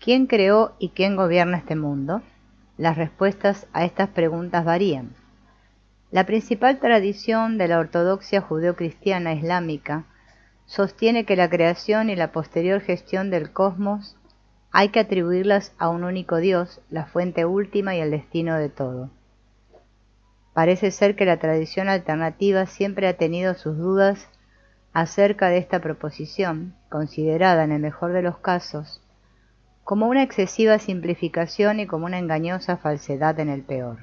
¿Quién creó y quién gobierna este mundo? Las respuestas a estas preguntas varían. La principal tradición de la ortodoxia judeocristiana islámica sostiene que la creación y la posterior gestión del cosmos hay que atribuirlas a un único Dios, la fuente última y el destino de todo. Parece ser que la tradición alternativa siempre ha tenido sus dudas acerca de esta proposición, considerada en el mejor de los casos como una excesiva simplificación y como una engañosa falsedad en el peor.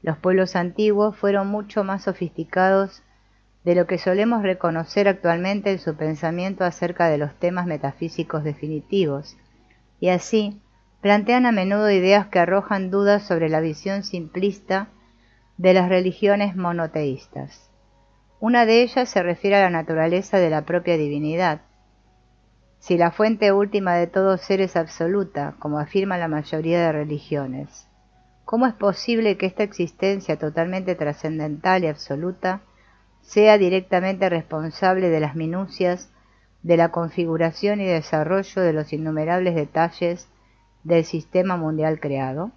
Los pueblos antiguos fueron mucho más sofisticados de lo que solemos reconocer actualmente en su pensamiento acerca de los temas metafísicos definitivos, y así plantean a menudo ideas que arrojan dudas sobre la visión simplista de las religiones monoteístas. Una de ellas se refiere a la naturaleza de la propia divinidad. Si la fuente última de todo ser es absoluta, como afirma la mayoría de religiones, ¿cómo es posible que esta existencia totalmente trascendental y absoluta sea directamente responsable de las minucias de la configuración y desarrollo de los innumerables detalles del sistema mundial creado?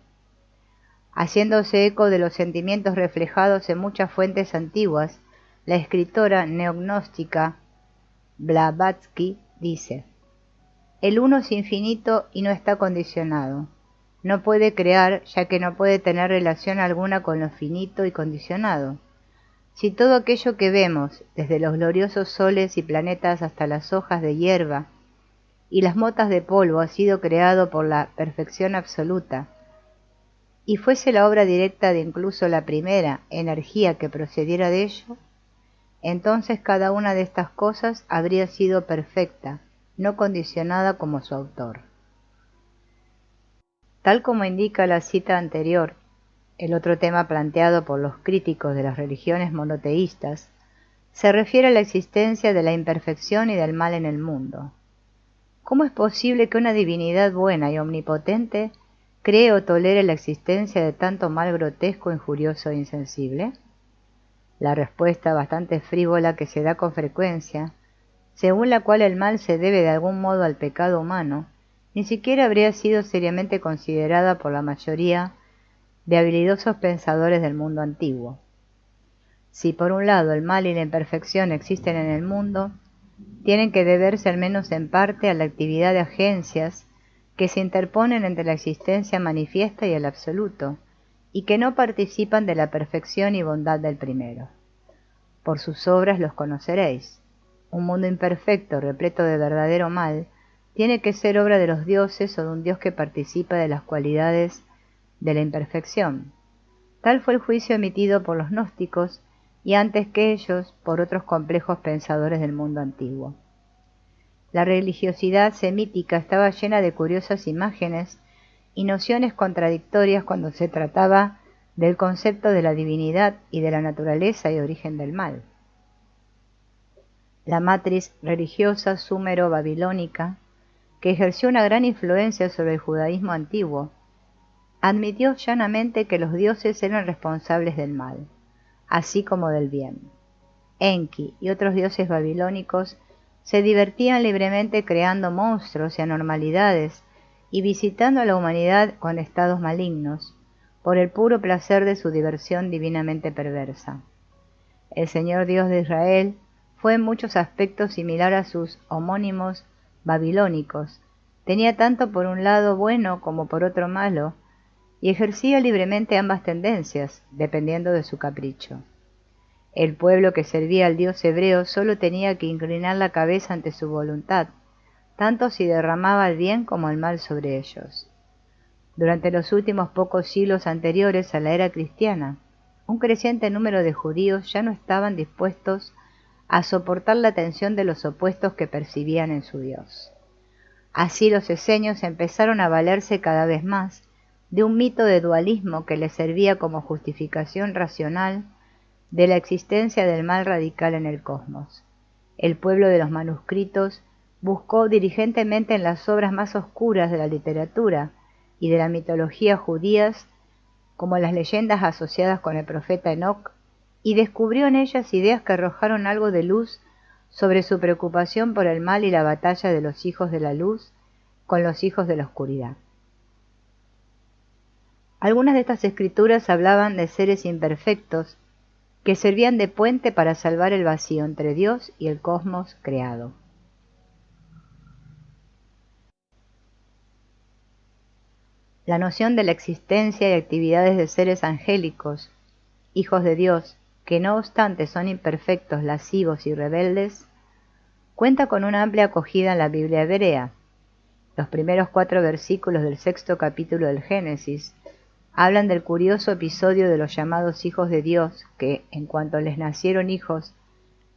Haciéndose eco de los sentimientos reflejados en muchas fuentes antiguas, la escritora neognóstica Blavatsky dice: el uno es infinito y no está condicionado. No puede crear, ya que no puede tener relación alguna con lo finito y condicionado. Si todo aquello que vemos, desde los gloriosos soles y planetas hasta las hojas de hierba y las motas de polvo, ha sido creado por la perfección absoluta, y fuese la obra directa de incluso la primera energía que procediera de ello, entonces cada una de estas cosas habría sido perfecta, no condicionada como su autor. Tal como indica la cita anterior, el otro tema planteado por los críticos de las religiones monoteístas se refiere a la existencia de la imperfección y del mal en el mundo. ¿Cómo es posible que una divinidad buena y omnipotente cree o tolere la existencia de tanto mal grotesco, injurioso e insensible? La respuesta bastante frívola que se da con frecuencia, según la cual el mal se debe de algún modo al pecado humano, ni siquiera habría sido seriamente considerada por la mayoría de habilidosos pensadores del mundo antiguo. Si por un lado el mal y la imperfección existen en el mundo, tienen que deberse al menos en parte a la actividad de agencias que se interponen entre la existencia manifiesta y el absoluto, y que no participan de la perfección y bondad del primero. Por sus obras los conoceréis. Un mundo imperfecto, repleto de verdadero mal, tiene que ser obra de los dioses o de un dios que participa de las cualidades de la imperfección. Tal fue el juicio emitido por los gnósticos y antes que ellos por otros complejos pensadores del mundo antiguo. La religiosidad semítica estaba llena de curiosas imágenes y nociones contradictorias cuando se trataba del concepto de la divinidad y de la naturaleza y origen del mal. La matriz religiosa súmero-babilónica, que ejerció una gran influencia sobre el judaísmo antiguo, admitió llanamente que los dioses eran responsables del mal, así como del bien. Enki y otros dioses babilónicos se divertían libremente creando monstruos y anormalidades y visitando a la humanidad con estados malignos, por el puro placer de su diversión divinamente perversa. El Señor Dios de Israel fue en muchos aspectos similar a sus homónimos babilónicos, tenía tanto por un lado bueno como por otro malo, y ejercía libremente ambas tendencias, dependiendo de su capricho. El pueblo que servía al Dios hebreo solo tenía que inclinar la cabeza ante su voluntad, tanto si derramaba el bien como el mal sobre ellos. Durante los últimos pocos siglos anteriores a la era cristiana, un creciente número de judíos ya no estaban dispuestos a soportar la tensión de los opuestos que percibían en su Dios. Así los esenios empezaron a valerse cada vez más de un mito de dualismo que les servía como justificación racional de la existencia del mal radical en el cosmos. El pueblo de los manuscritos buscó diligentemente en las obras más oscuras de la literatura y de la mitología judías, como las leyendas asociadas con el profeta Enoc, y descubrió en ellas ideas que arrojaron algo de luz sobre su preocupación por el mal y la batalla de los hijos de la luz con los hijos de la oscuridad. Algunas de estas escrituras hablaban de seres imperfectos que servían de puente para salvar el vacío entre Dios y el cosmos creado. La noción de la existencia y actividades de seres angélicos, hijos de Dios, que no obstante son imperfectos, lascivos y rebeldes, cuenta con una amplia acogida en la Biblia hebrea. Los primeros 4 versículos del 6º capítulo del Génesis hablan del curioso episodio de los llamados hijos de Dios que, en cuanto les nacieron hijos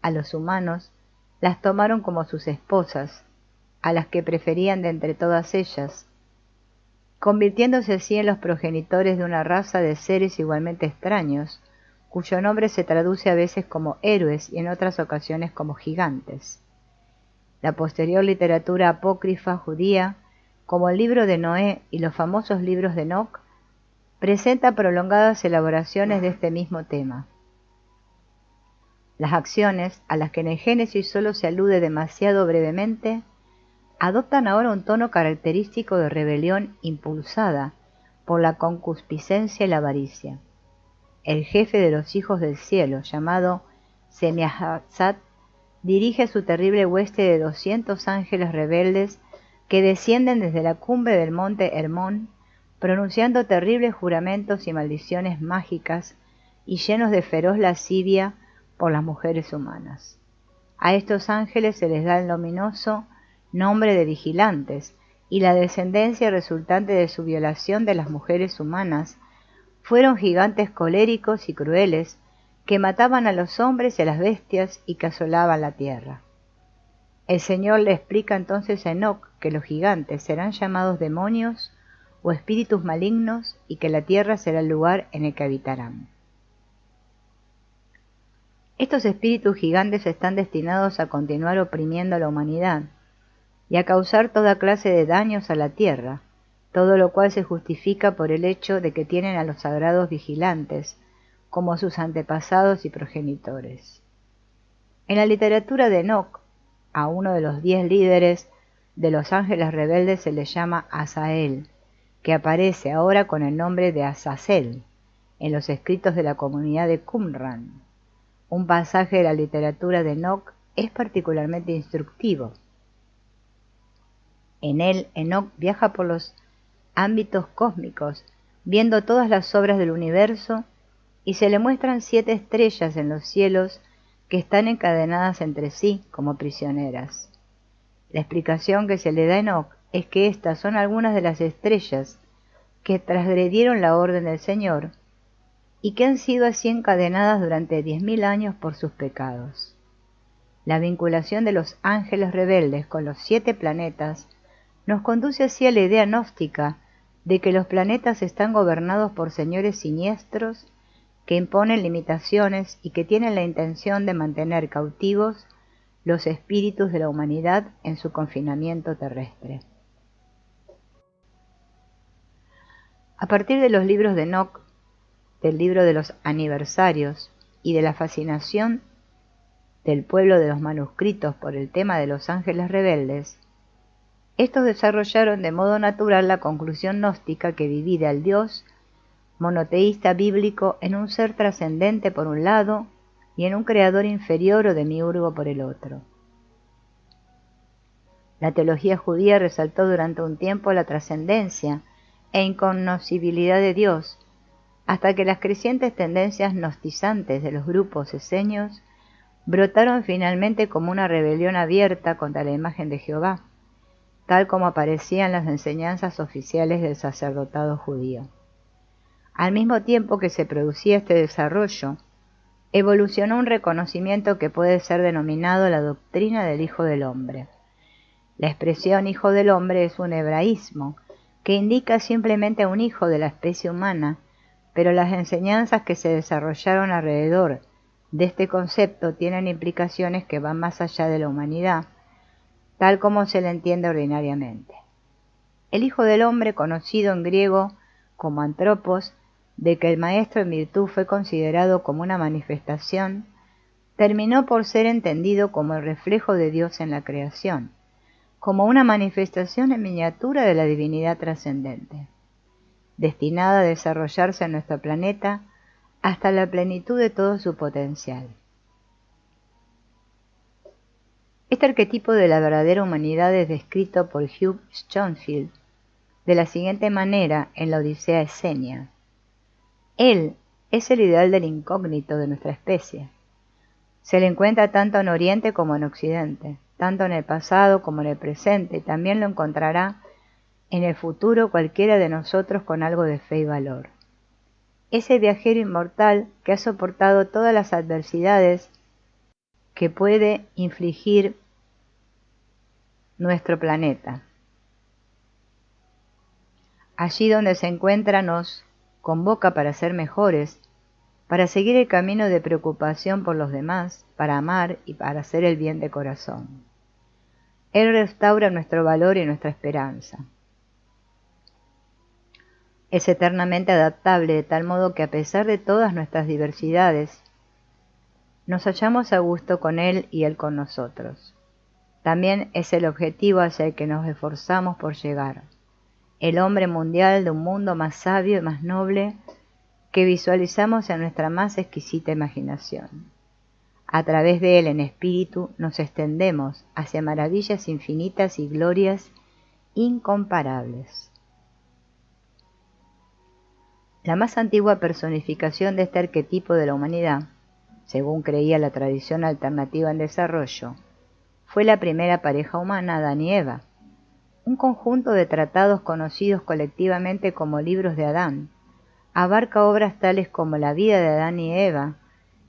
a los humanos, las tomaron como sus esposas, a las que preferían de entre todas ellas, convirtiéndose así en los progenitores de una raza de seres igualmente extraños, cuyo nombre se traduce a veces como héroes y en otras ocasiones como gigantes. La posterior literatura apócrifa judía, como el libro de Noé y los famosos libros de Enoc, presenta prolongadas elaboraciones de este mismo tema. Las acciones, a las que en el Génesis solo se alude demasiado brevemente, adoptan ahora un tono característico de rebelión impulsada por la concupiscencia y la avaricia. El jefe de los hijos del cielo, llamado Semiahazat, dirige su terrible hueste de 200 ángeles rebeldes que descienden desde la cumbre del monte Hermón, pronunciando terribles juramentos y maldiciones mágicas y llenos de feroz lascivia por las mujeres humanas. A estos ángeles se les da el luminoso nombre de vigilantes, y la descendencia resultante de su violación de las mujeres humanas fueron gigantes coléricos y crueles que mataban a los hombres y a las bestias y que asolaban la tierra. El Señor le explica entonces a Enoc que los gigantes serán llamados demonios o espíritus malignos y que la tierra será el lugar en el que habitarán. Estos espíritus gigantes están destinados a continuar oprimiendo a la humanidad y a causar toda clase de daños a la tierra, todo lo cual se justifica por el hecho de que tienen a los sagrados vigilantes, como sus antepasados y progenitores. En la literatura de Enoc, a uno de los 10 líderes de los ángeles rebeldes se le llama Azael, que aparece ahora con el nombre de Azazel en los escritos de la comunidad de Qumran. Un pasaje de la literatura de Enoc es particularmente instructivo. En él, Enoc viaja por los ámbitos cósmicos, viendo todas las obras del universo, y se le muestran 7 estrellas en los cielos que están encadenadas entre sí como prisioneras. La explicación que se le da a Enoc es que estas son algunas de las estrellas que transgredieron la orden del Señor y que han sido así encadenadas durante 10.000 años por sus pecados. La vinculación de los ángeles rebeldes con los 7 planetas nos conduce así a la idea gnóstica de que los planetas están gobernados por señores siniestros que imponen limitaciones y que tienen la intención de mantener cautivos los espíritus de la humanidad en su confinamiento terrestre. A partir de los libros de Enoc, del libro de los aniversarios y de la fascinación del pueblo de los manuscritos por el tema de los ángeles rebeldes, estos desarrollaron de modo natural la conclusión gnóstica que divide al Dios monoteísta bíblico en un ser trascendente por un lado y en un creador inferior o demiurgo por el otro. La teología judía resaltó durante un tiempo la trascendencia e inconocibilidad de Dios, hasta que las crecientes tendencias gnosticantes de los grupos esenios brotaron finalmente como una rebelión abierta contra la imagen de Jehová, tal como aparecía en las enseñanzas oficiales del sacerdotado judío. Al mismo tiempo que se producía este desarrollo, evolucionó un reconocimiento que puede ser denominado la doctrina del Hijo del Hombre. La expresión Hijo del Hombre es un hebraísmo que indica simplemente a un hijo de la especie humana, pero las enseñanzas que se desarrollaron alrededor de este concepto tienen implicaciones que van más allá de la humanidad, tal como se le entiende ordinariamente. El Hijo del Hombre, conocido en griego como antropos, de que el Maestro en virtud fue considerado como una manifestación, terminó por ser entendido como el reflejo de Dios en la creación, como una manifestación en miniatura de la divinidad trascendente, destinada a desarrollarse en nuestro planeta hasta la plenitud de todo su potencial. Este arquetipo de la verdadera humanidad es descrito por Hugh Schonfield de la siguiente manera en la Odisea Esenia. Él es el ideal del incógnito de nuestra especie. Se le encuentra tanto en Oriente como en Occidente, tanto en el pasado como en el presente, y también lo encontrará en el futuro cualquiera de nosotros con algo de fe y valor. Ese viajero inmortal que ha soportado todas las adversidades que puede infligir nuestro planeta. Allí donde se encuentra nos convoca para ser mejores, para seguir el camino de preocupación por los demás, para amar y para hacer el bien de corazón. Él restaura nuestro valor y nuestra esperanza. Es eternamente adaptable de tal modo que a pesar de todas nuestras diversidades, nos hallamos a gusto con Él y Él con nosotros. También es el objetivo hacia el que nos esforzamos por llegar, el hombre mundial de un mundo más sabio y más noble que visualizamos en nuestra más exquisita imaginación. A través de Él en espíritu nos extendemos hacia maravillas infinitas y glorias incomparables. La más antigua personificación de este arquetipo de la humanidad, según creía la tradición alternativa en desarrollo, fue la primera pareja humana, Adán y Eva, un conjunto de tratados conocidos colectivamente como libros de Adán. Abarca obras tales como la vida de Adán y Eva,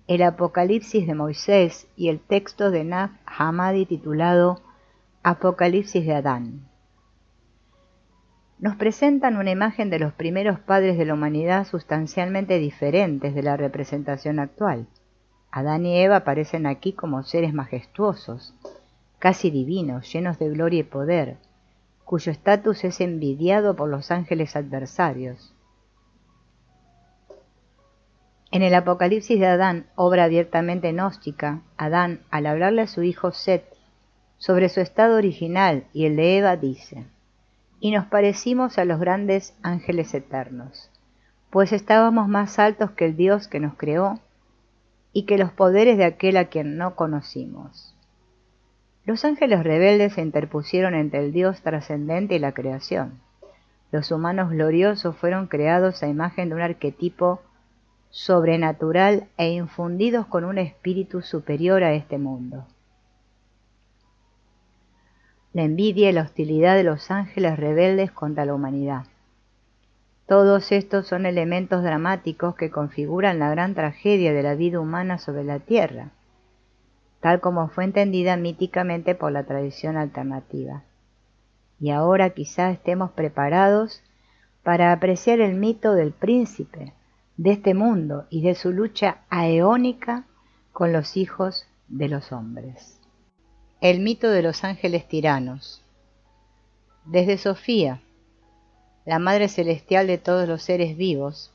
el Apocalipsis de Moisés y el texto de Nag Hammadi titulado Apocalipsis de Adán. Nos presentan una imagen de los primeros padres de la humanidad sustancialmente diferentes de la representación actual. Adán y Eva aparecen aquí como seres majestuosos, casi divinos, llenos de gloria y poder, cuyo estatus es envidiado por los ángeles adversarios. En el Apocalipsis de Adán, obra abiertamente gnóstica, Adán, al hablarle a su hijo Set sobre su estado original y el de Eva, dice: «Y nos parecimos a los grandes ángeles eternos, pues estábamos más altos que el Dios que nos creó y que los poderes de aquel a quien no conocimos». Los ángeles rebeldes se interpusieron entre el Dios trascendente y la creación. Los humanos gloriosos fueron creados a imagen de un arquetipo sobrenatural e infundidos con un espíritu superior a este mundo. La envidia y la hostilidad de los ángeles rebeldes contra la humanidad. Todos estos son elementos dramáticos que configuran la gran tragedia de la vida humana sobre la tierra, tal como fue entendida míticamente por la tradición alternativa. Y ahora quizá estemos preparados para apreciar el mito del príncipe de este mundo y de su lucha aeónica con los hijos de los hombres. El mito de los ángeles tiranos. Desde Sofía, la Madre Celestial de todos los seres vivos,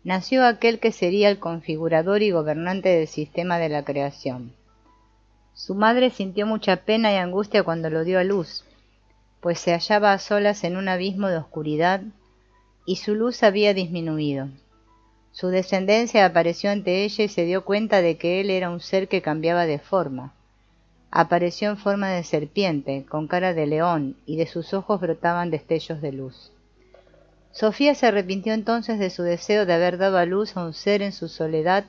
nació aquel que sería el configurador y gobernante del sistema de la creación. Su madre sintió mucha pena y angustia cuando lo dio a luz, pues se hallaba a solas en un abismo de oscuridad y su luz había disminuido. Su descendencia apareció ante ella y se dio cuenta de que él era un ser que cambiaba de forma. Apareció en forma de serpiente, con cara de león, y de sus ojos brotaban destellos de luz. Sofía se arrepintió entonces de su deseo de haber dado a luz a un ser en su soledad,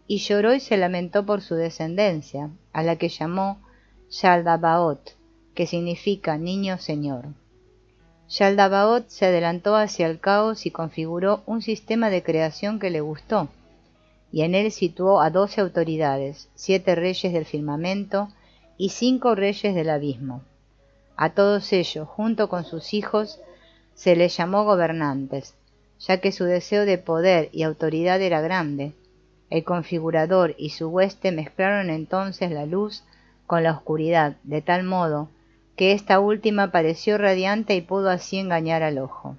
y lloró y se lamentó por su descendencia, a la que llamó Yaldabaoth, que significa niño señor. Yaldabaoth se adelantó hacia el caos y configuró un sistema de creación que le gustó, y en él situó a 12 autoridades, 7 reyes del firmamento y 5 reyes del abismo. A todos ellos, junto con sus hijos, se les llamó gobernantes, ya que su deseo de poder y autoridad era grande. El configurador y su hueste mezclaron entonces la luz con la oscuridad, de tal modo que esta última pareció radiante y pudo así engañar al ojo.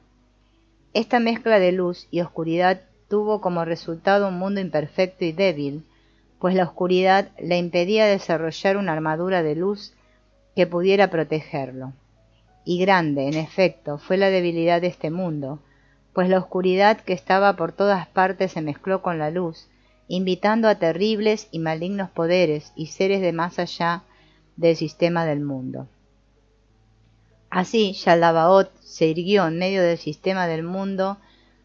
Esta mezcla de luz y oscuridad tuvo como resultado un mundo imperfecto y débil, pues la oscuridad le impedía desarrollar una armadura de luz que pudiera protegerlo. Y grande, en efecto, fue la debilidad de este mundo, pues la oscuridad que estaba por todas partes se mezcló con la luz, invitando a terribles y malignos poderes y seres de más allá del sistema del mundo. Así, Yaldabaoth se irguió en medio del sistema del mundo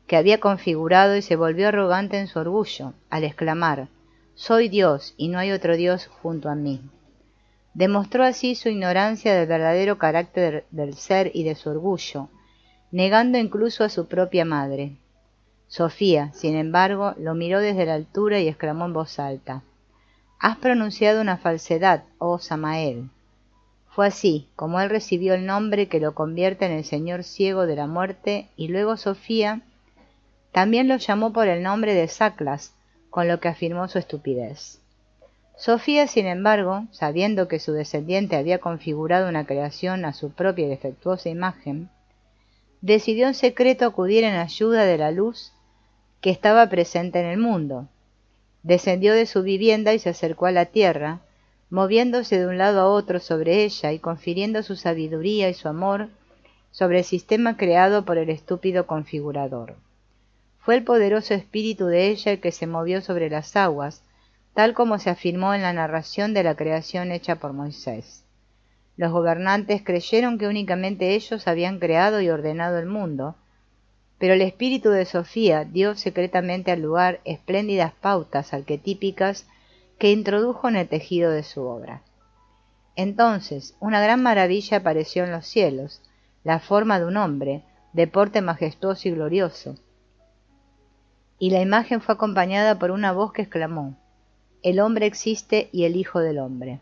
que había configurado y se volvió arrogante en su orgullo, al exclamar: «Soy Dios y no hay otro Dios junto a mí». Demostró así su ignorancia del verdadero carácter del ser y de su orgullo, negando incluso a su propia madre. Sofía, sin embargo, lo miró desde la altura y exclamó en voz alta: «Has pronunciado una falsedad, oh Samael». Fue así como él recibió el nombre que lo convierte en el Señor ciego de la muerte, y luego Sofía también lo llamó por el nombre de Saclas, con lo que afirmó su estupidez. Sofía, sin embargo, sabiendo que su descendiente había configurado una creación a su propia y defectuosa imagen, decidió en secreto acudir en ayuda de la luz que estaba presente en el mundo. Descendió de su vivienda y se acercó a la tierra, moviéndose de un lado a otro sobre ella y confiriendo su sabiduría y su amor sobre el sistema creado por el estúpido configurador. Fue el poderoso espíritu de ella el que se movió sobre las aguas, tal como se afirmó en la narración de la creación hecha por Moisés. Los gobernantes creyeron que únicamente ellos habían creado y ordenado el mundo, pero el espíritu de Sofía dio secretamente al lugar espléndidas pautas arquetípicas que introdujo en el tejido de su obra. Entonces, una gran maravilla apareció en los cielos, la forma de un hombre, de porte majestuoso y glorioso, y la imagen fue acompañada por una voz que exclamó: «El hombre existe y el Hijo del Hombre».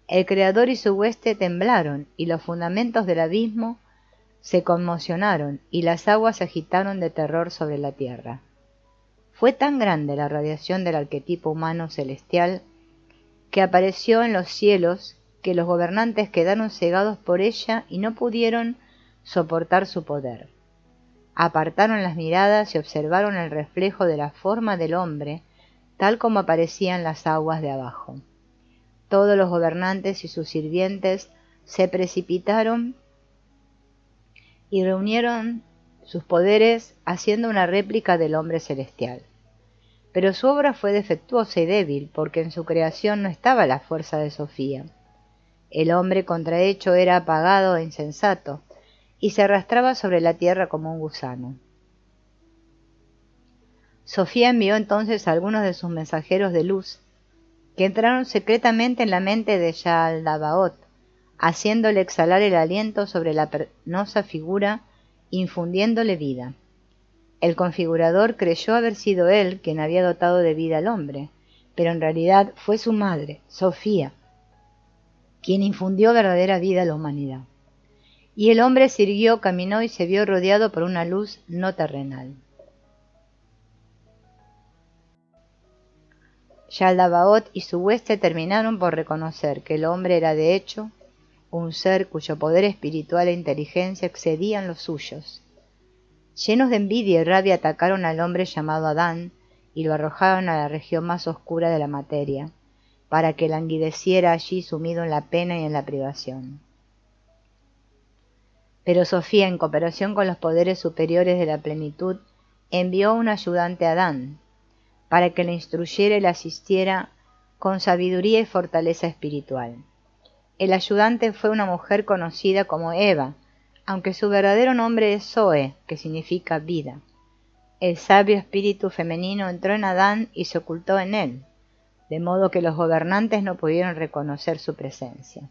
El Creador y su hueste temblaron, y los fundamentos del abismo se conmocionaron, y las aguas se agitaron de terror sobre la tierra. Fue tan grande la radiación del arquetipo humano celestial que apareció en los cielos que los gobernantes quedaron cegados por ella y no pudieron soportar su poder. Apartaron las miradas y observaron el reflejo de la forma del hombre, tal como aparecía en las aguas de abajo. Todos los gobernantes y sus sirvientes se precipitaron y reunieron sus poderes haciendo una réplica del hombre celestial. Pero su obra fue defectuosa y débil, porque en su creación no estaba la fuerza de Sofía. El hombre contrahecho era apagado e insensato, y se arrastraba sobre la tierra como un gusano. Sofía envió entonces a algunos de sus mensajeros de luz, que entraron secretamente en la mente de Yaldabaoth, haciéndole exhalar el aliento sobre la penosa figura, infundiéndole vida. El configurador creyó haber sido él quien había dotado de vida al hombre, pero en realidad fue su madre, Sofía, quien infundió verdadera vida a la humanidad. Y el hombre se irguió, caminó y se vio rodeado por una luz no terrenal. Yaldabaoth y su hueste terminaron por reconocer que el hombre era de hecho un ser cuyo poder espiritual e inteligencia excedían los suyos. Llenos de envidia y rabia atacaron al hombre llamado Adán y lo arrojaron a la región más oscura de la materia, para que languideciera allí sumido en la pena y en la privación. Pero Sofía, en cooperación con los poderes superiores de la plenitud, envió un ayudante a Adán, para que le instruyera y le asistiera con sabiduría y fortaleza espiritual. El ayudante fue una mujer conocida como Eva, aunque su verdadero nombre es Zoe, que significa vida. El sabio espíritu femenino entró en Adán y se ocultó en él, de modo que los gobernantes no pudieron reconocer su presencia.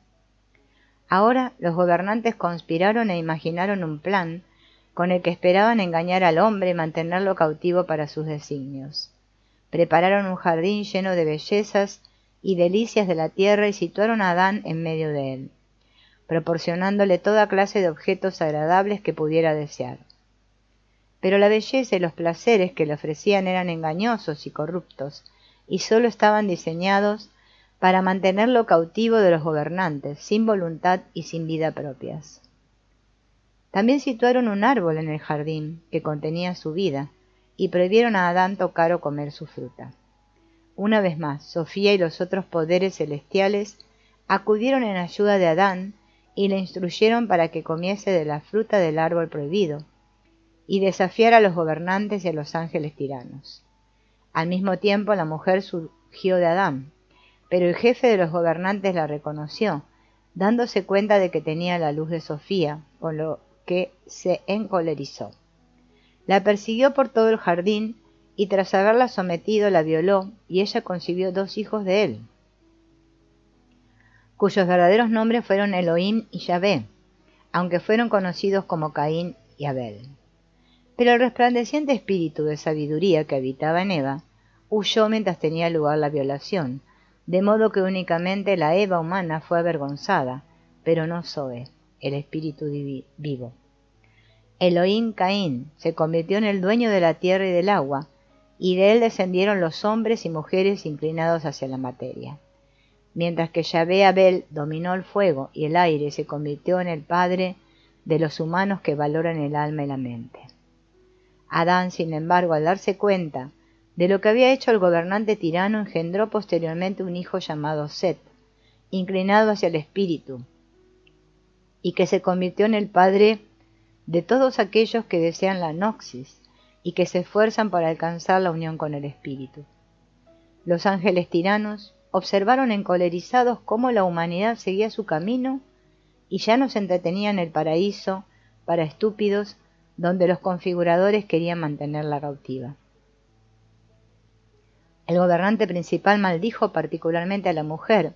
Ahora los gobernantes conspiraron e imaginaron un plan con el que esperaban engañar al hombre y mantenerlo cautivo para sus designios. Prepararon un jardín lleno de bellezas y delicias de la tierra y situaron a Adán en medio de él, proporcionándole toda clase de objetos agradables que pudiera desear. Pero la belleza y los placeres que le ofrecían eran engañosos y corruptos, y sólo estaban diseñados para mantenerlo cautivo de los gobernantes, sin voluntad y sin vida propias. También situaron un árbol en el jardín que contenía su vida, y prohibieron a Adán tocar o comer su fruta. Una vez más, Sofía y los otros poderes celestiales acudieron en ayuda de Adán y le instruyeron para que comiese de la fruta del árbol prohibido y desafiara a los gobernantes y a los ángeles tiranos. Al mismo tiempo la mujer surgió de Adán, pero el jefe de los gobernantes la reconoció, dándose cuenta de que tenía la luz de Sofía, con lo que se encolerizó. La persiguió por todo el jardín y tras haberla sometido la violó y ella concibió 2 hijos de él, cuyos verdaderos nombres fueron Elohim y Yahvé, aunque fueron conocidos como Caín y Abel. Pero el resplandeciente espíritu de sabiduría que habitaba en Eva huyó mientras tenía lugar la violación, de modo que únicamente la Eva humana fue avergonzada, pero no Zoe, el espíritu vivo. Elohim Caín se convirtió en el dueño de la tierra y del agua, y de él descendieron los hombres y mujeres inclinados hacia la materia. Mientras que Yahvé Abel dominó el fuego y el aire y se convirtió en el padre de los humanos que valoran el alma y la mente. Adán, sin embargo, al darse cuenta de lo que había hecho el gobernante tirano, engendró posteriormente un hijo llamado Set, inclinado hacia el espíritu, y que se convirtió en el padre de todos aquellos que desean la noxis y que se esfuerzan para alcanzar la unión con el espíritu. Los ángeles tiranos observaron encolerizados cómo la humanidad seguía su camino y ya no se entretenía en el paraíso para estúpidos donde los configuradores querían mantenerla cautiva. El gobernante principal maldijo particularmente a la mujer,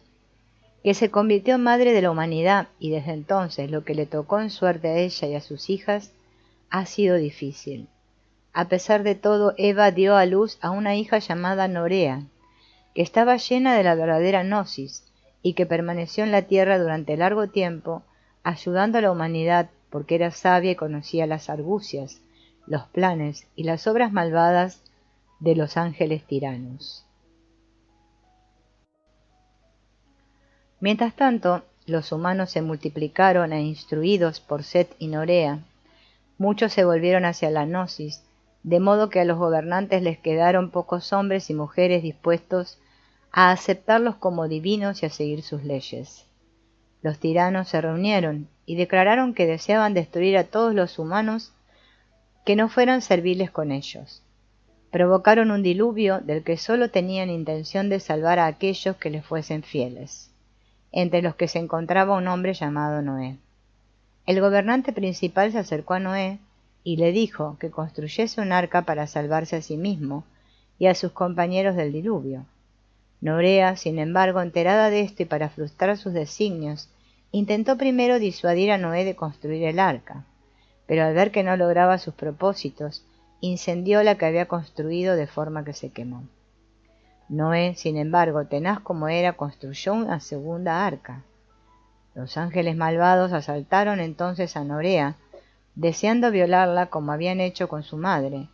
que se convirtió en madre de la humanidad, y desde entonces lo que le tocó en suerte a ella y a sus hijas ha sido difícil. A pesar de todo, Eva dio a luz a una hija llamada Norea, que estaba llena de la verdadera gnosis y que permaneció en la tierra durante largo tiempo, ayudando a la humanidad porque era sabia y conocía las argucias, los planes y las obras malvadas de los ángeles tiranos. Mientras tanto, los humanos se multiplicaron e instruidos por Set y Norea, muchos se volvieron hacia la gnosis, de modo que a los gobernantes les quedaron pocos hombres y mujeres dispuestos a aceptarlos como divinos y a seguir sus leyes. Los tiranos se reunieron y declararon que deseaban destruir a todos los humanos que no fueran serviles con ellos. Provocaron un diluvio del que solo tenían intención de salvar a aquellos que les fuesen fieles, entre los que se encontraba un hombre llamado Noé. El gobernante principal se acercó a Noé y le dijo que construyese un arca para salvarse a sí mismo y a sus compañeros del diluvio. Norea, sin embargo, enterada de esto y para frustrar sus designios, intentó primero disuadir a Noé de construir el arca, pero al ver que no lograba sus propósitos, incendió la que había construido de forma que se quemó. Noé, sin embargo, tenaz como era, construyó una segunda arca. Los ángeles malvados asaltaron entonces a Norea, deseando violarla como habían hecho con su madre,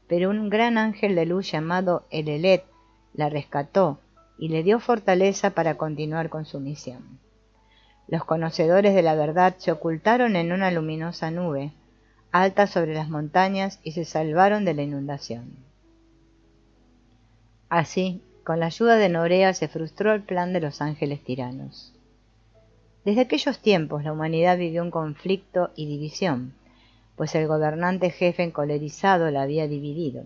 pero un gran ángel de luz llamado Elelet la rescató y le dio fortaleza para continuar con su misión. Los conocedores de la verdad se ocultaron en una luminosa nube, alta sobre las montañas, y se salvaron de la inundación. Así, con la ayuda de Norea se frustró el plan de los ángeles tiranos. Desde aquellos tiempos la humanidad vivió un conflicto y división, pues el gobernante jefe encolerizado la había dividido.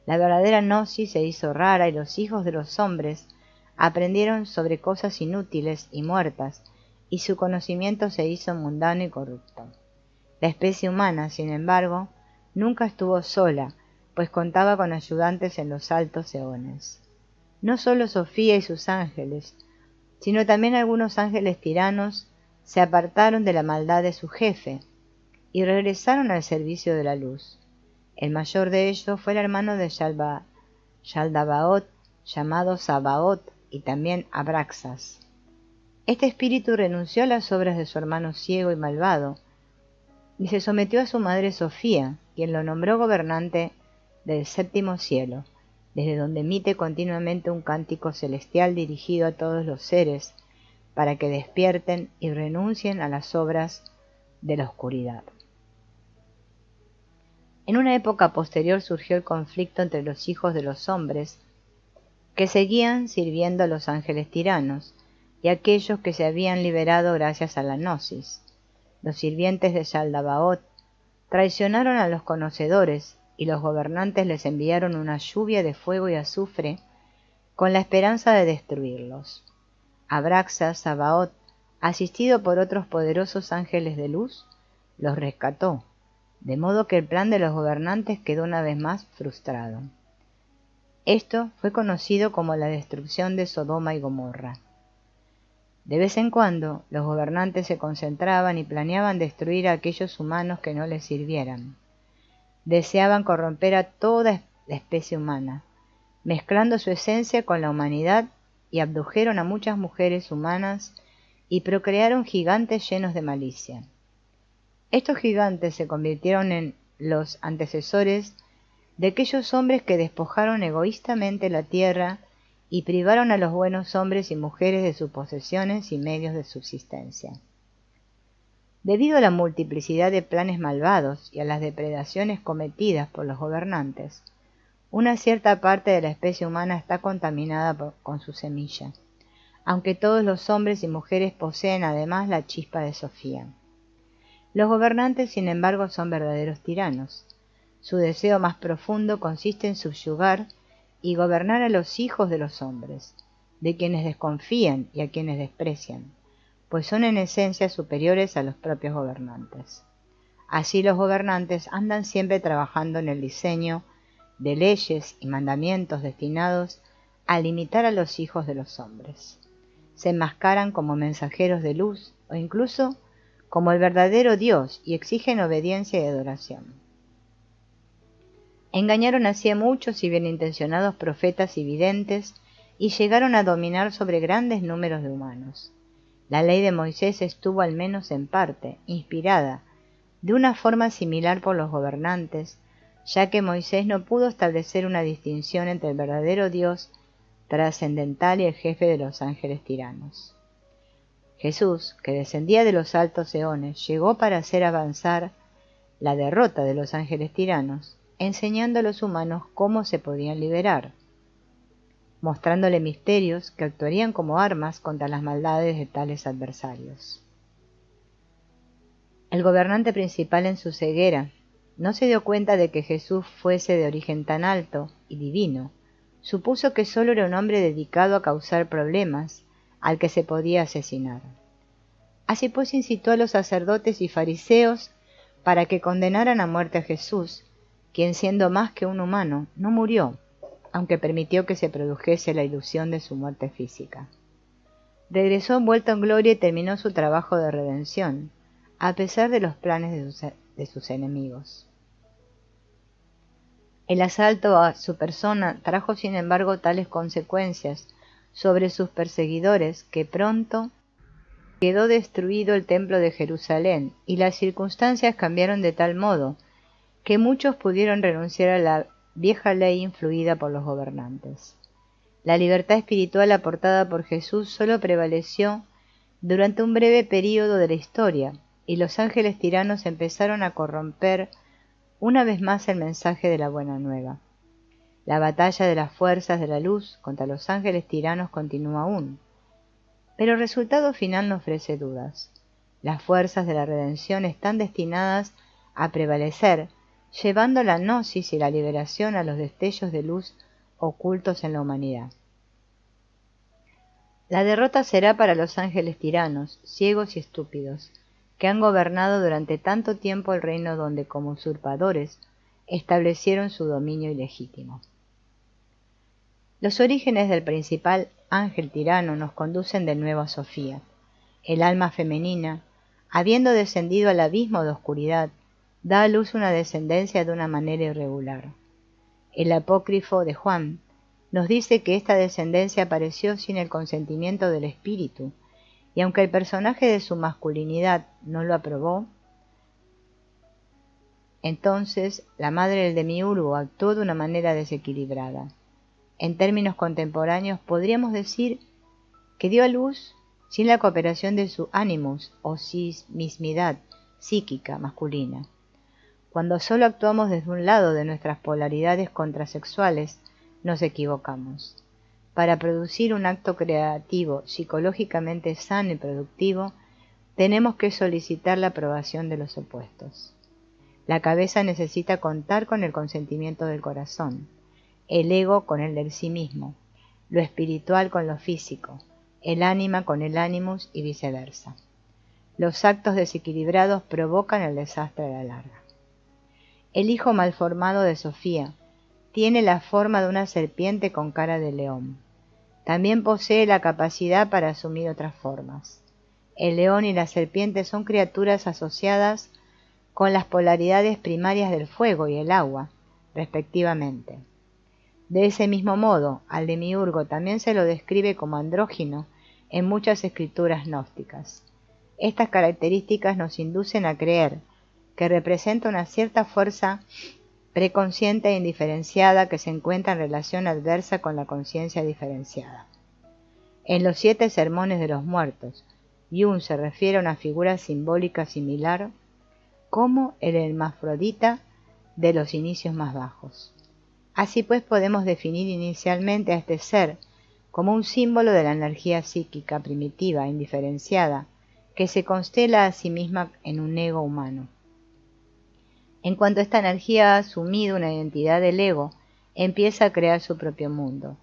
La verdadera gnosis se hizo rara y los hijos de los hombres aprendieron sobre cosas inútiles y muertas, y su conocimiento se hizo mundano y corrupto. La especie humana, sin embargo, nunca estuvo sola, pues contaba con ayudantes en los altos eones. No solo Sofía y sus ángeles, sino también algunos ángeles tiranos se apartaron de la maldad de su jefe y regresaron al servicio de la luz. El mayor de ellos fue el hermano de Yaldabaoth, llamado Sabaoth, y también Abraxas. Este espíritu renunció a las obras de su hermano ciego y malvado, y se sometió a su madre Sofía, quien lo nombró gobernante del séptimo cielo, desde donde emite continuamente un cántico celestial dirigido a todos los seres, para que despierten y renuncien a las obras de la oscuridad. En una época posterior surgió el conflicto entre los hijos de los hombres, que seguían sirviendo a los ángeles tiranos, y aquellos que se habían liberado gracias a la gnosis. Los sirvientes de Saldabaoth traicionaron a los conocedores, y los gobernantes les enviaron una lluvia de fuego y azufre con la esperanza de destruirlos. Abraxas, Sabaoth, asistido por otros poderosos ángeles de luz, los rescató, de modo que el plan de los gobernantes quedó una vez más frustrado. Esto fue conocido como la destrucción de Sodoma y Gomorra. De vez en cuando, los gobernantes se concentraban y planeaban destruir a aquellos humanos que no les sirvieran. Deseaban corromper a toda la especie humana, mezclando su esencia con la humanidad, y abdujeron a muchas mujeres humanas y procrearon gigantes llenos de malicia. Estos gigantes se convirtieron en los antecesores de aquellos hombres que despojaron egoístamente la tierra y privaron a los buenos hombres y mujeres de sus posesiones y medios de subsistencia. Debido a la multiplicidad de planes malvados y a las depredaciones cometidas por los gobernantes, una cierta parte de la especie humana está contaminada con su semilla, aunque todos los hombres y mujeres poseen además la chispa de Sofía. Los gobernantes, sin embargo, son verdaderos tiranos. Su deseo más profundo consiste en subyugar y gobernar a los hijos de los hombres, de quienes desconfían y a quienes desprecian, pues son en esencia superiores a los propios gobernantes. Así los gobernantes andan siempre trabajando en el diseño de leyes y mandamientos destinados a limitar a los hijos de los hombres. Se enmascaran como mensajeros de luz o incluso como el verdadero Dios y exigen obediencia y adoración. Engañaron así a muchos y bien intencionados profetas y videntes y llegaron a dominar sobre grandes números de humanos. La ley de Moisés estuvo al menos en parte inspirada de una forma similar por los gobernantes, ya que Moisés no pudo establecer una distinción entre el verdadero Dios trascendental y el jefe de los ángeles tiranos. Jesús, que descendía de los altos eones, llegó para hacer avanzar la derrota de los ángeles tiranos, enseñando a los humanos cómo se podían liberar, mostrándole misterios que actuarían como armas contra las maldades de tales adversarios. El gobernante principal, en su ceguera, no se dio cuenta de que Jesús fuese de origen tan alto y divino. Supuso que solo era un hombre dedicado a causar problemas, al que se podía asesinar. Así pues incitó a los sacerdotes y fariseos para que condenaran a muerte a Jesús, quien, siendo más que un humano, no murió, aunque permitió que se produjese la ilusión de su muerte física. Regresó envuelto en gloria y terminó su trabajo de redención, a pesar de los planes de sus enemigos. El asalto a su persona trajo sin embargo tales consecuencias sobre sus perseguidores que pronto quedó destruido el templo de Jerusalén y las circunstancias cambiaron de tal modo que muchos pudieron renunciar a la vieja ley influida por los gobernantes. La libertad espiritual aportada por Jesús solo prevaleció durante un breve período de la historia, y los ángeles tiranos empezaron a corromper una vez más el mensaje de la buena nueva. La batalla de las fuerzas de la luz contra los ángeles tiranos continúa aún, pero el resultado final no ofrece dudas. Las fuerzas de la redención están destinadas a prevalecer, llevando la gnosis y la liberación a los destellos de luz ocultos en la humanidad. La derrota será para los ángeles tiranos, ciegos y estúpidos, que han gobernado durante tanto tiempo el reino donde, como usurpadores, establecieron su dominio ilegítimo. Los orígenes del principal ángel tirano nos conducen de nuevo a Sofía. El alma femenina, habiendo descendido al abismo de oscuridad, da a luz una descendencia de una manera irregular. El apócrifo de Juan nos dice que esta descendencia apareció sin el consentimiento del espíritu, y aunque el personaje de su masculinidad no lo aprobó, entonces la madre del demiurgo actuó de una manera desequilibrada. En términos contemporáneos podríamos decir que dio a luz sin la cooperación de su animus o mismidad psíquica masculina. Cuando solo actuamos desde un lado de nuestras polaridades contrasexuales, nos equivocamos. para producir un acto creativo psicológicamente sano y productivo, tenemos que solicitar la aprobación de los opuestos. La cabeza necesita contar con el consentimiento del corazón, el ego con el del sí mismo, lo espiritual con lo físico, el ánima con el animus y viceversa. Los actos desequilibrados provocan el desastre a la larga. El hijo malformado de Sofía tiene la forma de una serpiente con cara de león. También posee la capacidad para asumir otras formas. El león y la serpiente son criaturas asociadas con las polaridades primarias del fuego y el agua, respectivamente. De ese mismo modo, al demiurgo también se lo describe como andrógino en muchas escrituras gnósticas. Estas características nos inducen a creer que representa una cierta fuerza preconsciente e indiferenciada que se encuentra en relación adversa con la conciencia diferenciada. En los 7 sermones de los muertos, Jung se refiere a una figura simbólica similar como el hermafrodita de los inicios más bajos. Así pues podemos definir inicialmente a este ser como un símbolo de la energía psíquica primitiva, indiferenciada, que se constela a sí misma en un ego humano. En cuanto esta energía ha asumido una identidad del ego, empieza a crear su propio mundo.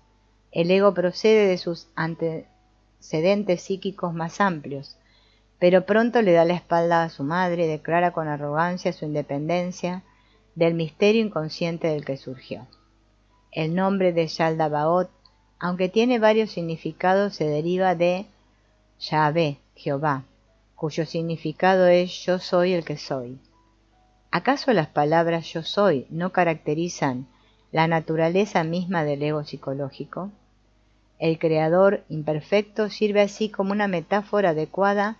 El ego procede de sus antecedentes psíquicos más amplios, pero pronto le da la espalda a su madre y declara con arrogancia su independencia del misterio inconsciente del que surgió. El nombre de Yaldabaoth, aunque tiene varios significados, se deriva de Yahvé, Jehová, cuyo significado es yo soy el que soy. ¿Acaso las palabras yo soy no caracterizan la naturaleza misma del ego psicológico? El creador imperfecto sirve así como una metáfora adecuada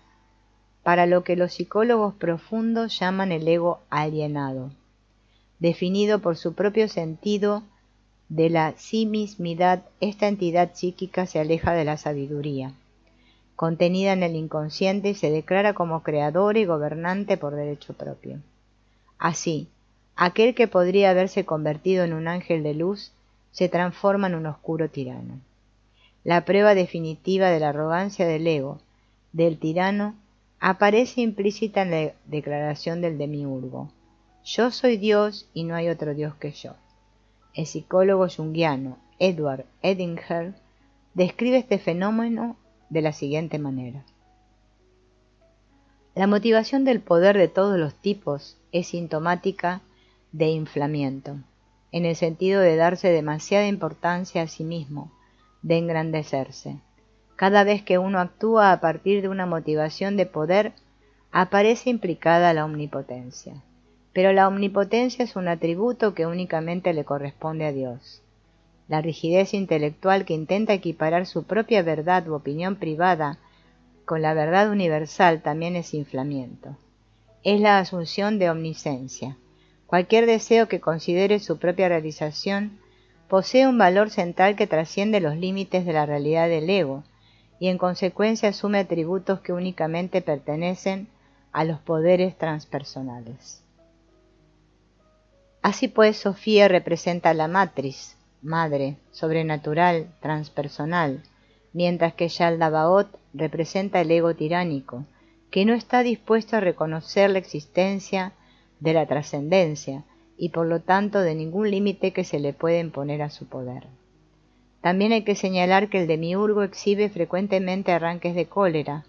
para lo que los psicólogos profundos llaman el ego alienado, definido por su propio sentido de la sí mismidad. Esta entidad psíquica se aleja de la sabiduría, contenida en el inconsciente, y se declara como creador y gobernante por derecho propio. Así, aquel que podría haberse convertido en un ángel de luz se transforma en un oscuro tirano. La prueba definitiva de la arrogancia del ego, del tirano, aparece implícita en la declaración del demiurgo: yo soy Dios y no hay otro Dios que yo. El psicólogo junguiano Edward Edinger describe este fenómeno de la siguiente manera: la motivación del poder de todos los tipos es sintomática de inflamiento, en el sentido de darse demasiada importancia a sí mismo, de engrandecerse. Cada vez que uno actúa a partir de una motivación de poder, aparece implicada la omnipotencia. Pero la omnipotencia es un atributo que únicamente le corresponde a Dios. La rigidez intelectual que intenta equiparar su propia verdad u opinión privada con la verdad universal también es inflamiento. Es la asunción de omnisciencia. Cualquier deseo que considere su propia realización posee un valor central que trasciende los límites de la realidad del ego, y en consecuencia asume atributos que únicamente pertenecen a los poderes transpersonales. Así pues, Sofía representa la matriz, madre, sobrenatural, transpersonal, mientras que Yaldabaoth representa el ego tiránico, que no está dispuesto a reconocer la existencia de la trascendencia y por lo tanto de ningún límite que se le pueda imponer a su poder. También hay que señalar que el demiurgo exhibe frecuentemente arranques de cólera,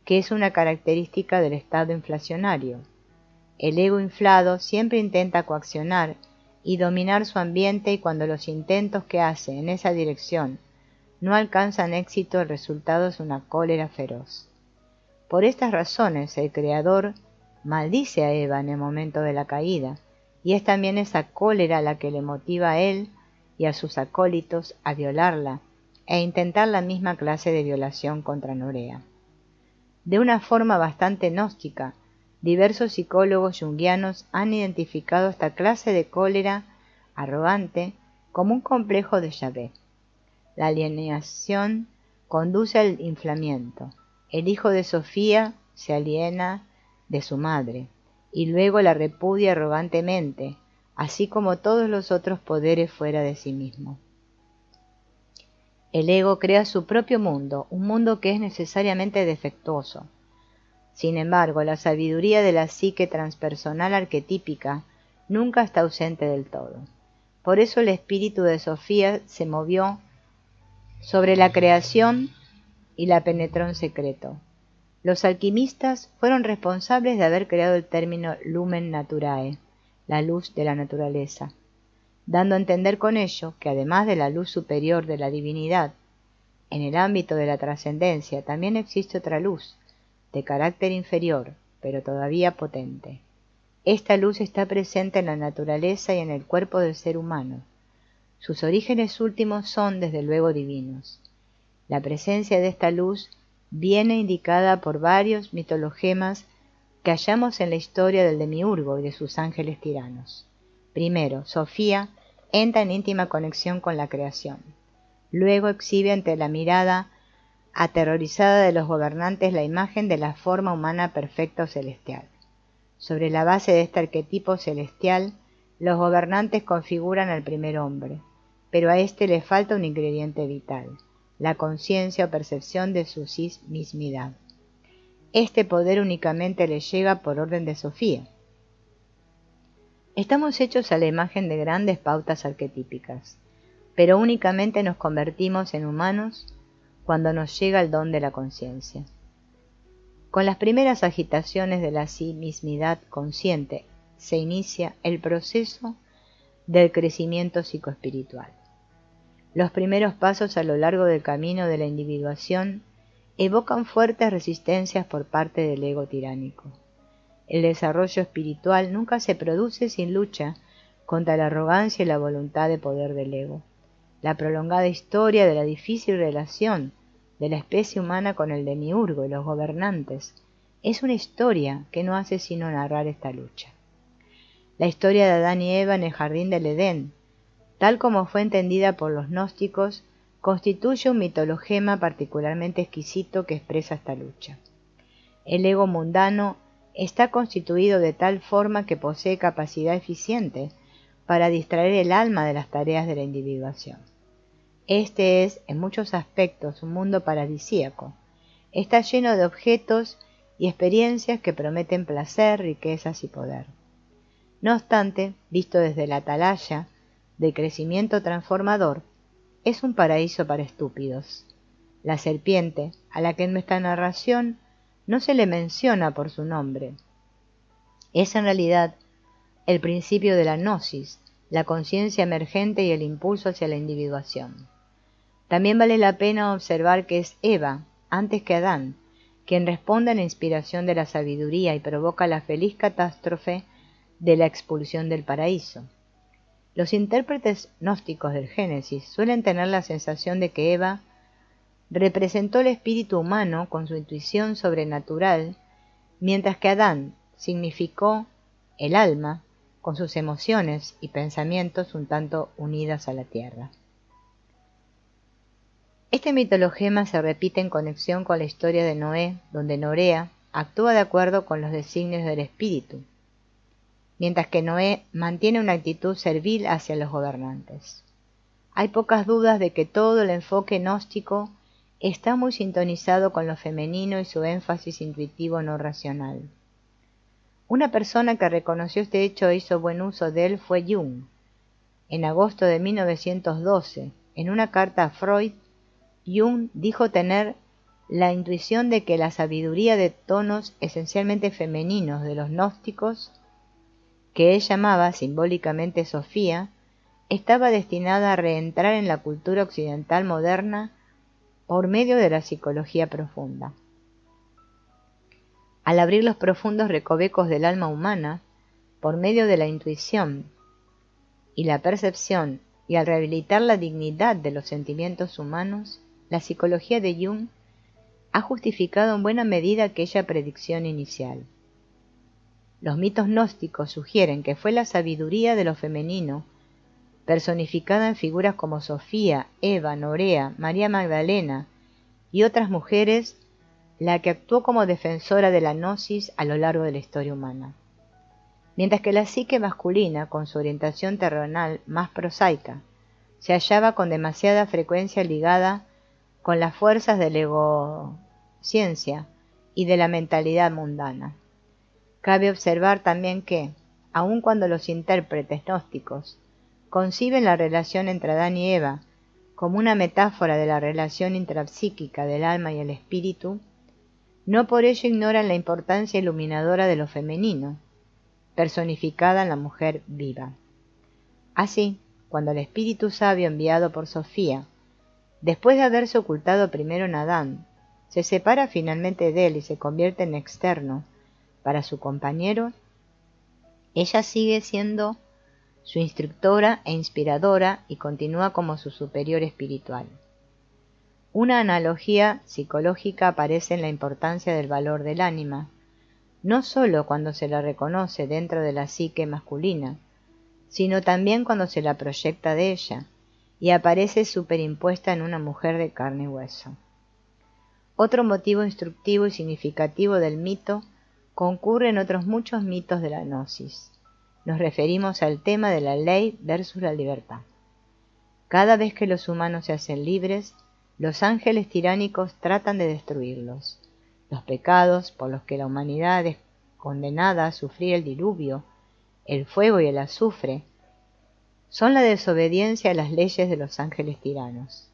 que es una característica del estado inflacionario. El ego inflado siempre intenta coaccionar y dominar su ambiente, y cuando los intentos que hace en esa dirección no alcanzan éxito, el resultado es una cólera feroz. Por estas razones, el Creador maldice a Eva en el momento de la caída, y es también esa cólera la que le motiva a él y a sus acólitos a violarla e intentar la misma clase de violación contra Norea. De una forma bastante gnóstica, diversos psicólogos junguianos han identificado esta clase de cólera arrogante como un complejo de Yahvé. La alienación conduce al inflamiento. El hijo de Sofía se aliena de su madre y luego la repudia arrogantemente, así como todos los otros poderes fuera de sí mismo. El ego crea su propio mundo, un mundo que es necesariamente defectuoso. Sin embargo, la sabiduría de la psique transpersonal arquetípica nunca está ausente del todo. Por eso el espíritu de Sofía se movió sobre la creación y la penetró en secreto. Los alquimistas fueron responsables de haber creado el término lumen naturae, la luz de la naturaleza, dando a entender con ello que además de la luz superior de la divinidad, en el ámbito de la trascendencia también existe otra luz, de carácter inferior, pero todavía potente. Esta luz está presente en la naturaleza y en el cuerpo del ser humano. Sus orígenes últimos son desde luego divinos. La presencia de esta luz viene indicada por varios mitologemas que hallamos en la historia del Demiurgo y de sus ángeles tiranos. Primero, Sofía entra en íntima conexión con la creación. Luego exhibe ante la mirada aterrorizada de los gobernantes la imagen de la forma humana perfecta o celestial. Sobre la base de este arquetipo celestial, los gobernantes configuran al primer hombre, pero a éste le falta un ingrediente vital, la conciencia o percepción de su mismidad. Este poder únicamente le llega por orden de Sofía. Estamos hechos a la imagen de grandes pautas arquetípicas, pero únicamente nos convertimos en humanos cuando nos llega el don de la conciencia. Con las primeras agitaciones de la mismidad consciente se inicia el proceso del crecimiento psicoespiritual. Los primeros pasos a lo largo del camino de la individuación evocan fuertes resistencias por parte del ego tiránico. El desarrollo espiritual nunca se produce sin lucha contra la arrogancia y la voluntad de poder del ego. La prolongada historia de la difícil relación de la especie humana con el demiurgo y los gobernantes es una historia que no hace sino narrar esta lucha. La historia de Adán y Eva en el jardín del Edén, tal como fue entendida por los gnósticos, constituye un mitologema particularmente exquisito que expresa esta lucha. El ego mundano está constituido de tal forma que posee capacidad eficiente para distraer el alma de las tareas de la individuación. Este es, en muchos aspectos, un mundo paradisíaco. Está lleno de objetos y experiencias que prometen placer, riquezas y poder. No obstante, visto desde la atalaya del crecimiento transformador, es un paraíso para estúpidos. La serpiente, a la que en nuestra narración no se le menciona por su nombre, es en realidad el principio de la gnosis, la conciencia emergente y el impulso hacia la individuación. También vale la pena observar que es Eva, antes que Adán, quien responde a la inspiración de la sabiduría y provoca la feliz catástrofe de la expulsión del paraíso. Los intérpretes gnósticos del Génesis suelen tener la sensación de que Eva representó el espíritu humano con su intuición sobrenatural, mientras que Adán significó el alma con sus emociones y pensamientos un tanto unidas a la tierra. Este mitologema se repite en conexión con la historia de Noé, donde Norea actúa de acuerdo con los designios del espíritu, mientras que Noé mantiene una actitud servil hacia los gobernantes. Hay pocas dudas de que todo el enfoque gnóstico está muy sintonizado con lo femenino y su énfasis intuitivo no racional. Una persona que reconoció este hecho e hizo buen uso de él fue Jung. En agosto de 1912, en una carta a Freud, Jung dijo tener la intuición de que la sabiduría de tonos esencialmente femeninos de los gnósticos, que él llamaba simbólicamente Sofía, estaba destinada a reentrar en la cultura occidental moderna por medio de la psicología profunda. Al abrir los profundos recovecos del alma humana, por medio de la intuición y la percepción, y al rehabilitar la dignidad de los sentimientos humanos, la psicología de Jung ha justificado en buena medida aquella predicción inicial. Los mitos gnósticos sugieren que fue la sabiduría de lo femenino, personificada en figuras como Sofía, Eva, Norea, María Magdalena y otras mujeres, la que actuó como defensora de la gnosis a lo largo de la historia humana. Mientras que la psique masculina, con su orientación terrenal más prosaica, se hallaba con demasiada frecuencia ligada con las fuerzas de la egociencia y de la mentalidad mundana. Cabe observar también que, aun cuando los intérpretes gnósticos conciben la relación entre Adán y Eva como una metáfora de la relación intrapsíquica del alma y el espíritu, no por ello ignoran la importancia iluminadora de lo femenino, personificada en la mujer viva. Así, cuando el espíritu sabio enviado por Sofía, después de haberse ocultado primero en Adán, se separa finalmente de él y se convierte en externo para su compañero, ella sigue siendo su instructora e inspiradora y continúa como su superior espiritual. Una analogía psicológica aparece en la importancia del valor del ánima, no sólo cuando se la reconoce dentro de la psique masculina, sino también cuando se la proyecta de ella y aparece superimpuesta en una mujer de carne y hueso. Otro motivo instructivo y significativo del mito concurre en otros muchos mitos de la gnosis. Nos referimos al tema de la ley versus la libertad. Cada vez que los humanos se hacen libres, los ángeles tiránicos tratan de destruirlos. Los pecados por los que la humanidad es condenada a sufrir el diluvio, el fuego y el azufre, son la desobediencia a las leyes de los ángeles tiranos.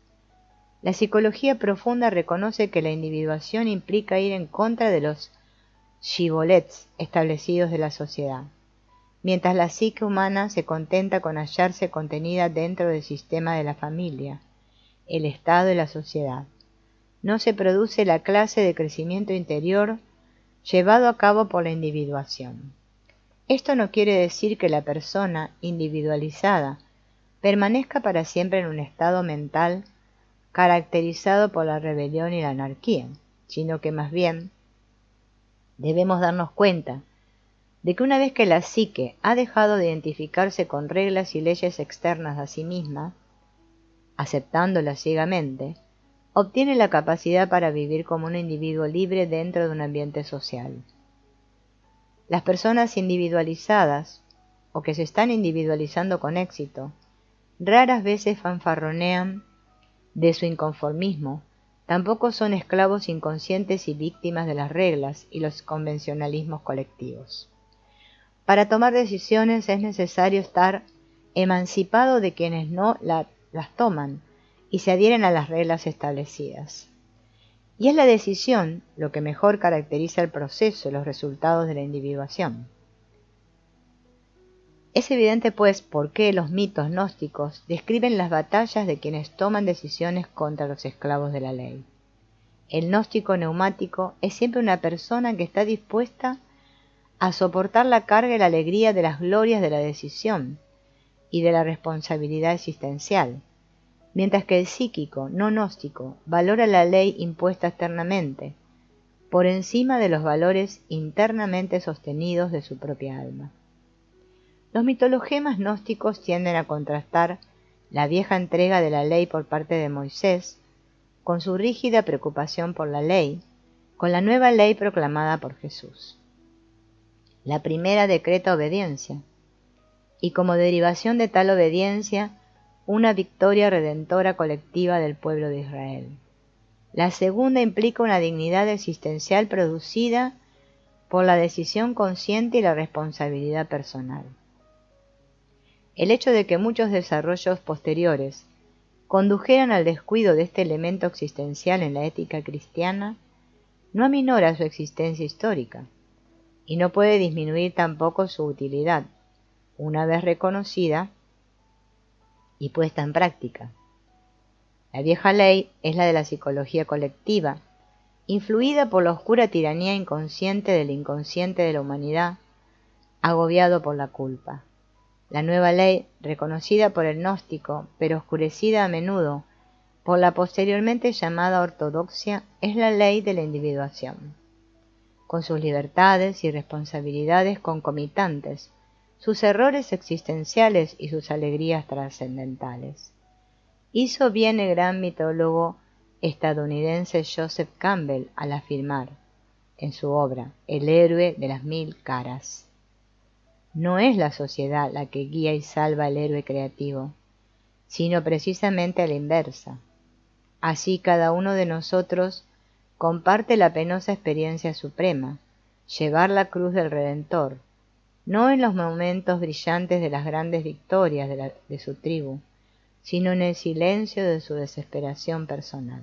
La psicología profunda reconoce que la individuación implica ir en contra de los shibboleths establecidos de la sociedad, mientras la psique humana se contenta con hallarse contenida dentro del sistema de la familia, el Estado y la sociedad. No se produce la clase de crecimiento interior llevado a cabo por la individuación. Esto no quiere decir que la persona individualizada permanezca para siempre en un estado mental caracterizado por la rebelión y la anarquía, sino que más bien debemos darnos cuenta de que una vez que la psique ha dejado de identificarse con reglas y leyes externas a sí misma, aceptándolas ciegamente, obtiene la capacidad para vivir como un individuo libre dentro de un ambiente social. Las personas individualizadas, o que se están individualizando con éxito, raras veces fanfarronean de su inconformismo, tampoco son esclavos inconscientes y víctimas de las reglas y los convencionalismos colectivos. Para tomar decisiones es necesario estar emancipado de quienes no las toman y se adhieren a las reglas establecidas. Y es la decisión lo que mejor caracteriza el proceso y los resultados de la individuación. Es evidente, pues, por qué los mitos gnósticos describen las batallas de quienes toman decisiones contra los esclavos de la ley. El gnóstico neumático es siempre una persona que está dispuesta a soportar la carga y la alegría de las glorias de la decisión y de la responsabilidad existencial, mientras que el psíquico no gnóstico valora la ley impuesta externamente, por encima de los valores internamente sostenidos de su propia alma. Los mitologemas gnósticos tienden a contrastar la vieja entrega de la ley por parte de Moisés, con su rígida preocupación por la ley, con la nueva ley proclamada por Jesús. La primera decreta obediencia, y como derivación de tal obediencia, una victoria redentora colectiva del pueblo de Israel. La segunda implica una dignidad existencial producida por la decisión consciente y la responsabilidad personal. El hecho de que muchos desarrollos posteriores condujeran al descuido de este elemento existencial en la ética cristiana no aminora su existencia histórica, y no puede disminuir tampoco su utilidad, una vez reconocida y puesta en práctica. La vieja ley es la de la psicología colectiva, influida por la oscura tiranía inconsciente del inconsciente de la humanidad, agobiado por la culpa. La nueva ley, reconocida por el gnóstico, pero oscurecida a menudo por la posteriormente llamada ortodoxia, es la ley de la individuación, con sus libertades y responsabilidades concomitantes, sus errores existenciales y sus alegrías trascendentales. Hizo bien el gran mitólogo estadounidense Joseph Campbell al afirmar, en su obra El héroe de las mil caras: no es la sociedad la que guía y salva al héroe creativo, sino precisamente a la inversa. Así cada uno de nosotros comparte la penosa experiencia suprema, llevar la cruz del Redentor, no en los momentos brillantes de las grandes victorias de su tribu, sino en el silencio de su desesperación personal.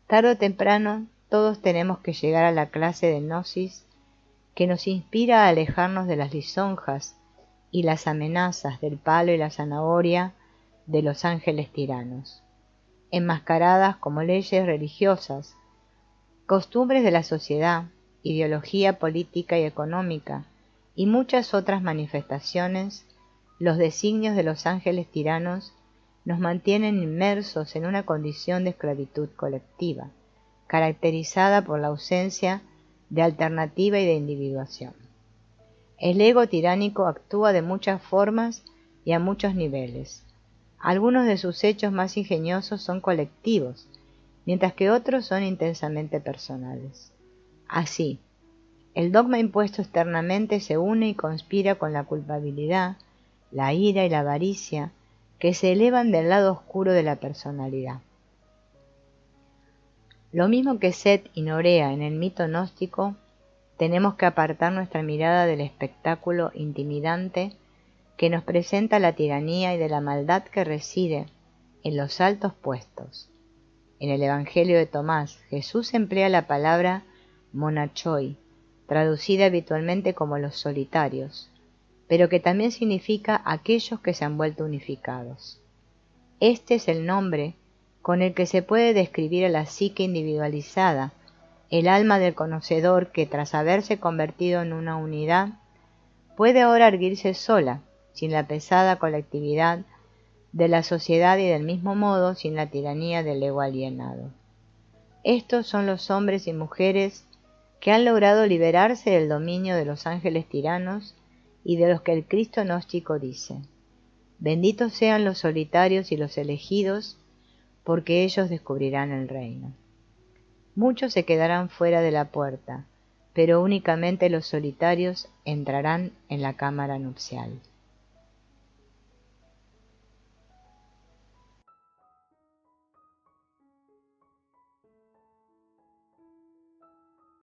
Tarde o temprano, todos tenemos que llegar a la clase de gnosis que nos inspira a alejarnos de las lisonjas y las amenazas del palo y la zanahoria de los ángeles tiranos, enmascaradas como leyes religiosas, costumbres de la sociedad, ideología política y económica, y muchas otras manifestaciones. Los designios de los ángeles tiranos nos mantienen inmersos en una condición de esclavitud colectiva, caracterizada por la ausencia de alternativa y de individuación. El ego tiránico actúa de muchas formas y a muchos niveles. Algunos de sus hechos más ingeniosos son colectivos, mientras que otros son intensamente personales. Así, el dogma impuesto externamente se une y conspira con la culpabilidad, la ira y la avaricia que se elevan del lado oscuro de la personalidad. Lo mismo que Set y Norea en el mito gnóstico, tenemos que apartar nuestra mirada del espectáculo intimidante que nos presenta la tiranía y de la maldad que reside en los altos puestos. En el Evangelio de Tomás, Jesús emplea la palabra monachoi, traducida habitualmente como los solitarios, pero que también significa aquellos que se han vuelto unificados. Este es el nombre con el que se puede describir a la psique individualizada, el alma del conocedor que, tras haberse convertido en una unidad, puede ahora erguirse sola, sin la pesada colectividad de la sociedad y del mismo modo sin la tiranía del ego alienado. Estos son los hombres y mujeres que han logrado liberarse del dominio de los ángeles tiranos y de los que el Cristo gnóstico dice: benditos sean los solitarios y los elegidos, porque ellos descubrirán el reino. Muchos se quedarán fuera de la puerta, pero únicamente los solitarios entrarán en la cámara nupcial.